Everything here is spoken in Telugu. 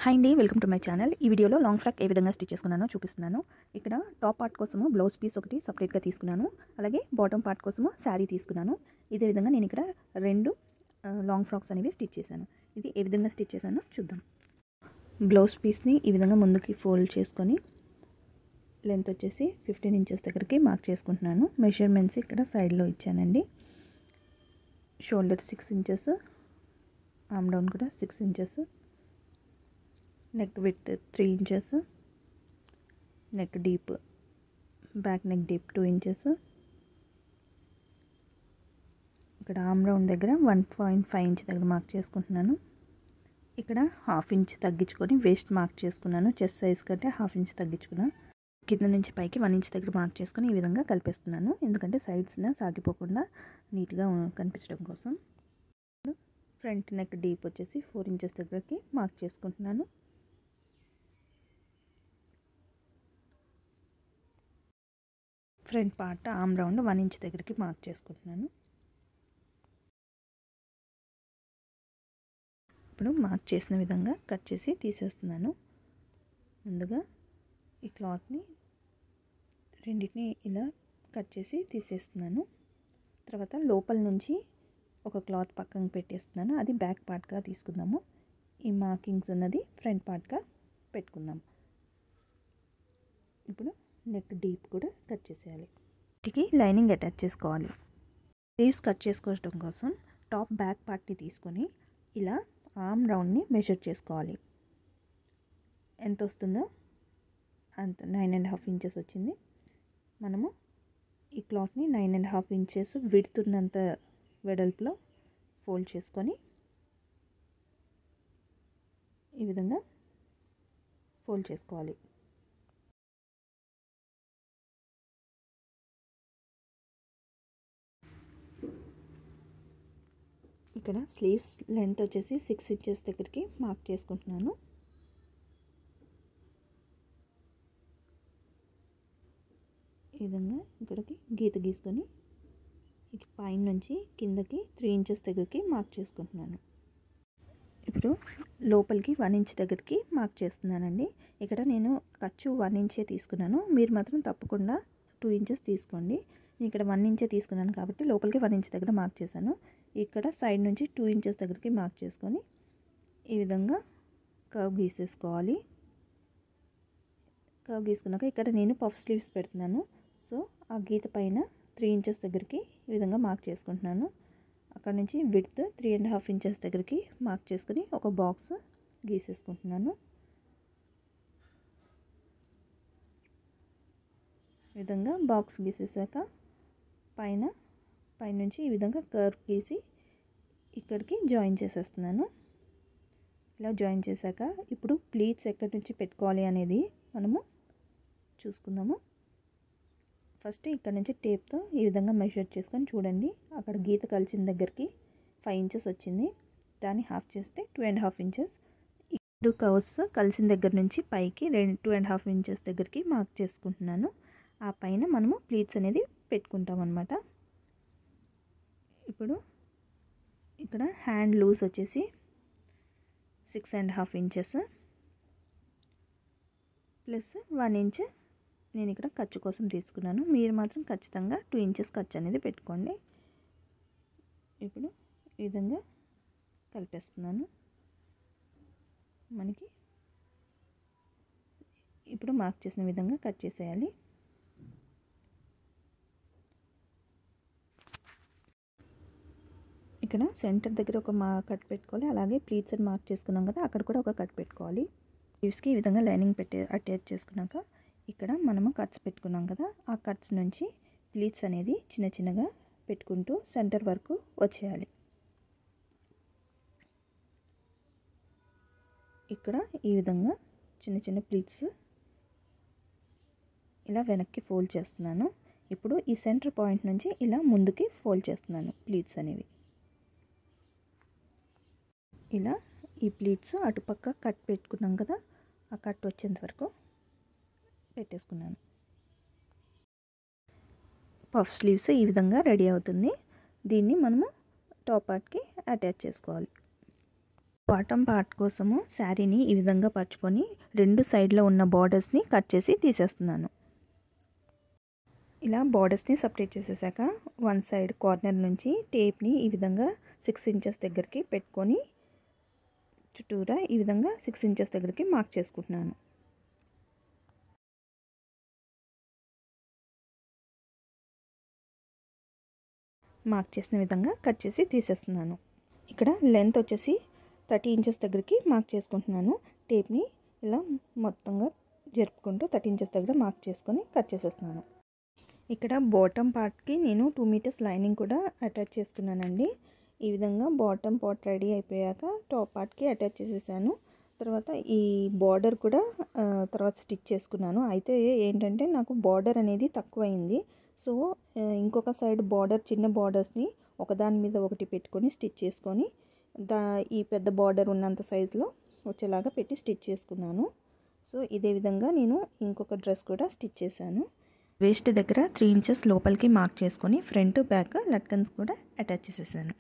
హాయ్ అండి, వెల్కమ్ టు మై ఛానల్. ఈ వీడియోలో లాంగ్ ఫ్రాక్ ఏ విధంగా స్టిచ్ చేసుకున్నానో చూపిస్తున్నాను. ఇక్కడ టాప్ పార్ట్ కోసము బ్లౌజ్ పీస్ ఒకటి సపరేట్గా తీసుకున్నాను. అలాగే బాటమ్ పార్ట్ కోసము శారీ తీసుకున్నాను. ఇదే విధంగా నేను ఇక్కడ రెండు లాంగ్ ఫ్రాక్స్ అనేవి స్టిచ్ చేశాను. ఇది ఏ విధంగా స్టిచ్ చేశానో చూద్దాం. బ్లౌజ్ పీస్ని ఈ విధంగా ముందుకి ఫోల్డ్ చేసుకొని లెంత్ వచ్చేసి 15 ఇంచెస్ దగ్గరికి మార్క్ చేసుకుంటున్నాను. మెజర్మెంట్స్ ఇక్కడ సైడ్లో ఇచ్చానండి. షోల్డర్ 6 ఇంచెస్, ఆర్మ్ డౌన్ కూడా 6 inches, neck width 3 inches, neck deep, back neck deep 2 inches, ఇక్కడ ఆర్మ్ రౌండ్ దగ్గర 1.5 ఇంచ్ దగ్గర మార్క్ చేసుకుంటున్నాను. ఇక్కడ 1/2 ఇంచ్ తగ్గించుకొని వేస్ట్ మార్క్ చేసుకున్నాను. చెస్ట్ సైజ్ కంటే 1/2 ఇంచ్ తగ్గించుకున్నాను. కింద నుంచి పైకి 1 ఇంచ్ దగ్గర మార్క్ చేసుకొని ఈ విధంగా కలిపేస్తున్నాను. ఎందుకంటే సైడ్స్న సాగిపోకుండా నీట్గా కనిపించడం కోసం. ఫ్రంట్ నెక్ డీప్ వచ్చేసి 4 ఇంచెస్ దగ్గరికి మార్క్ చేసుకుంటున్నాను. Front part arm round 1 inch దగ్గరికి మార్క్ చేసుకుంటున్నాను. ఇప్పుడు మార్క్ చేసిన విధంగా కట్ చేసి తీసేస్తున్నాను. ముందుగా ఈ క్లాత్ని రెండింటిని ఇలా కట్ చేసి తీసేస్తున్నాను. తర్వాత లోపల నుంచి ఒక క్లాత్ పక్కన పెట్టేస్తున్నాను. అది బ్యాక్ పార్ట్గా తీసుకుందాము. ఈ మార్కింగ్స్ ఉన్నది ఫ్రంట్ పార్ట్గా పెట్టుకుందాము. ఇప్పుడు నెక్ డీప్ కూడా కట్ చేసేయాలి. వీటికి లైనింగ్ అటాచ్ చేసుకోవాలి. స్లీవ్స్ కట్ చేసుకోవడం కోసం టాప్ బ్యాక్ పార్ట్ని తీసుకొని ఇలా ఆర్మ్ రౌండ్ని మెజర్ చేసుకోవాలి. ఎంత వస్తుందో అంత 9.5 ఇంచెస్ వచ్చింది. మనము ఈ క్లాత్ని 9.5 ఇంచెస్ విడ్త్ ఉన్నంత వెడల్పులో ఫోల్డ్ చేసుకొని ఈ విధంగా ఫోల్డ్ చేసుకోవాలి. ఇక్కడ స్లీవ్స్ లెంత్ వచ్చేసి 6 ఇంచెస్ దగ్గరికి మార్క్ చేసుకుంటున్నాను. ఈ విధంగా ఇక్కడికి గీత గీసుకొని పైన నుంచి కిందకి 3 ఇంచెస్ దగ్గరికి మార్క్ చేసుకుంటున్నాను. ఇప్పుడు లోపలికి 1 ఇంచ్ దగ్గరికి మార్క్ చేస్తున్నానండి. ఇక్కడ నేను ఖర్చు 1 ఇంచే తీసుకున్నాను. మీరు మాత్రం తప్పకుండా 2 ఇంచెస్ తీసుకోండి. నేను ఇక్కడ 1 ఇంచే తీసుకున్నాను కాబట్టి లోపలికి 1 ఇంచ్ దగ్గర మార్క్ చేశాను. ఇక్కడ సైడ్ నుంచి 2 ఇంచెస్ దగ్గరికి మార్క్ చేసుకొని ఈ విధంగా కర్వ్ గీసేసుకోవాలి. కర్వ్ గీసుకున్నాక ఇక్కడ నేను పఫ్ స్లీవ్స్ పెడుతున్నాను. సో ఆ గీత పైన 3 ఇంచెస్ దగ్గరికి ఈ విధంగా మార్క్ చేసుకుంటున్నాను. అక్కడ నుంచి విడ్త్ 3.5 ఇంచెస్ దగ్గరికి మార్క్ చేసుకుని ఒక బాక్స్ గీసేసుకుంటున్నాను. ఈ విధంగా బాక్స్ గీసేసాక పైనుంచి ఈ విధంగా కర్వ్ గీసి ఇక్కడికి జాయిన్ చేసేస్తున్నాను. ఇలా జాయిన్ చేశాక ఇప్పుడు ప్లీట్స్ ఎక్కడి నుంచి పెట్టుకోవాలి అనేది మనము చూసుకుందాము. ఫస్ట్ ఇక్కడ నుంచి టేప్తో ఈ విధంగా మెజర్ చేసుకొని చూడండి. అక్కడ గీత కలిసిన దగ్గరికి 5 ఇంచెస్ వచ్చింది. దాన్ని హాఫ్ చేస్తే 2.5 ఇంచెస్. ఈ 2 కర్వ్స్ కలిసిన దగ్గర నుంచి పైకి 2.5 ఇంచెస్ దగ్గరికి మార్క్ చేసుకుంటున్నాను. ఆ పైన మనము ప్లీట్స్ అనేది పెట్టుకుంటాం అన్నమాట. ఇప్పుడు ఇక్కడ హ్యాండ్ లూజ్ వచ్చేసి 6.5 ఇంచెస్ ప్లస్ 1 ఇంచ్ నేను ఇక్కడ ఖర్చు కోసం తీసుకున్నాను. మీరు మాత్రం ఖచ్చితంగా 2 ఇంచెస్ ఖర్చు అనేది పెట్టుకోండి. ఇప్పుడు ఈ విధంగా కలిపేస్తున్నాను. మనకి ఇప్పుడు మార్క్ చేసిన విధంగా కట్ చేసేయాలి. ఇక్కడ సెంటర్ దగ్గర ఒక కట్ పెట్టుకోవాలి. అలాగే ప్లీట్స్ అని మార్క్ చేసుకున్నాం కదా, అక్కడ కూడా ఒక కట్ పెట్టుకోవాలి. స్లీవ్స్కి ఈ విధంగా లైనింగ్ అటాచ్ చేసుకున్నాక ఇక్కడ మనము కట్స్ పెట్టుకున్నాం కదా, ఆ కట్స్ నుంచి ప్లీట్స్ అనేది చిన్న చిన్నగా పెట్టుకుంటూ సెంటర్ వరకు వచ్చేయాలి. ఇక్కడ ఈ విధంగా చిన్న చిన్న ప్లీట్స్ ఇలా వెనక్కి ఫోల్డ్ చేస్తున్నాను. ఇప్పుడు ఈ సెంటర్ పాయింట్ నుంచి ఇలా ముందుకి ఫోల్డ్ చేస్తున్నాను ప్లీట్స్ అనేవి. ఇలా ఈ ప్లీట్స్ అటుపక్క కట్ పెట్టుకున్నాం కదా, ఆ కట్ వచ్చేంత వరకు పెట్టేసుకున్నాను. పఫ్ స్లీవ్స్ ఈ విధంగా రెడీ అవుతుంది. దీన్ని మనము టాప్ పార్ట్కి అటాచ్ చేసుకోవాలి. బాటమ్ పార్ట్ కోసము శారీని ఈ విధంగా పరుచుకొని 2 సైడ్లో ఉన్న బార్డర్స్ని కట్ చేసి తీసేస్తున్నాను. ఇలా బార్డర్స్ని సపరేట్ చేసేసాక 1 సైడ్ కార్నర్ నుంచి టేప్ని ఈ విధంగా 6 ఇంచెస్ దగ్గరికి పెట్టుకొని చుట్టూరా ఈ విధంగా 6 ఇంచెస్ దగ్గరికి మార్క్ చేసుకుంటున్నాను. మార్క్ చేసిన విధంగా కట్ చేసి తీసేస్తున్నాను. ఇక్కడ లెంత్ వచ్చేసి 30 ఇంచెస్ దగ్గరికి మార్క్ చేసుకుంటున్నాను. టేప్ని ఇలా మొత్తంగా జరుపుకుంటూ 30 ఇంచెస్ దగ్గర మార్క్ చేసుకొని కట్ చేసేస్తున్నాను. ఇక్కడ బాటమ్ పార్ట్కి నేను 2 మీటర్స్ లైనింగ్ కూడా అటాచ్ చేసుకున్నానండి. ఈ విధంగా బాటమ్ పార్ట్ రెడీ అయిపోయాక టాప్ పార్ట్కి అటాచ్ చేసేసాను. తర్వాత ఈ బార్డర్ కూడా తర్వాత స్టిచ్ చేసుకున్నాను. అయితే ఏంటంటే నాకు బార్డర్ అనేది తక్కువైంది. సో ఇంకొక సైడ్ బార్డర్ చిన్న బార్డర్స్ని ఒకదాని మీద ఒకటి పెట్టుకొని స్టిచ్ చేసుకొని ఈ పెద్ద బార్డర్ ఉన్నంత సైజులో వచ్చేలాగా పెట్టి స్టిచ్ చేసుకున్నాను. సో ఇదే విధంగా నేను ఇంకొక డ్రెస్ కూడా స్టిచ్ చేశాను. వేస్ట్ దగ్గర 3 ఇంచెస్ లోపలికి మార్క్ చేసుకొని ఫ్రంట్ బ్యాక్ లట్కన్స్ కూడా అటాచ్ చేసేసాను.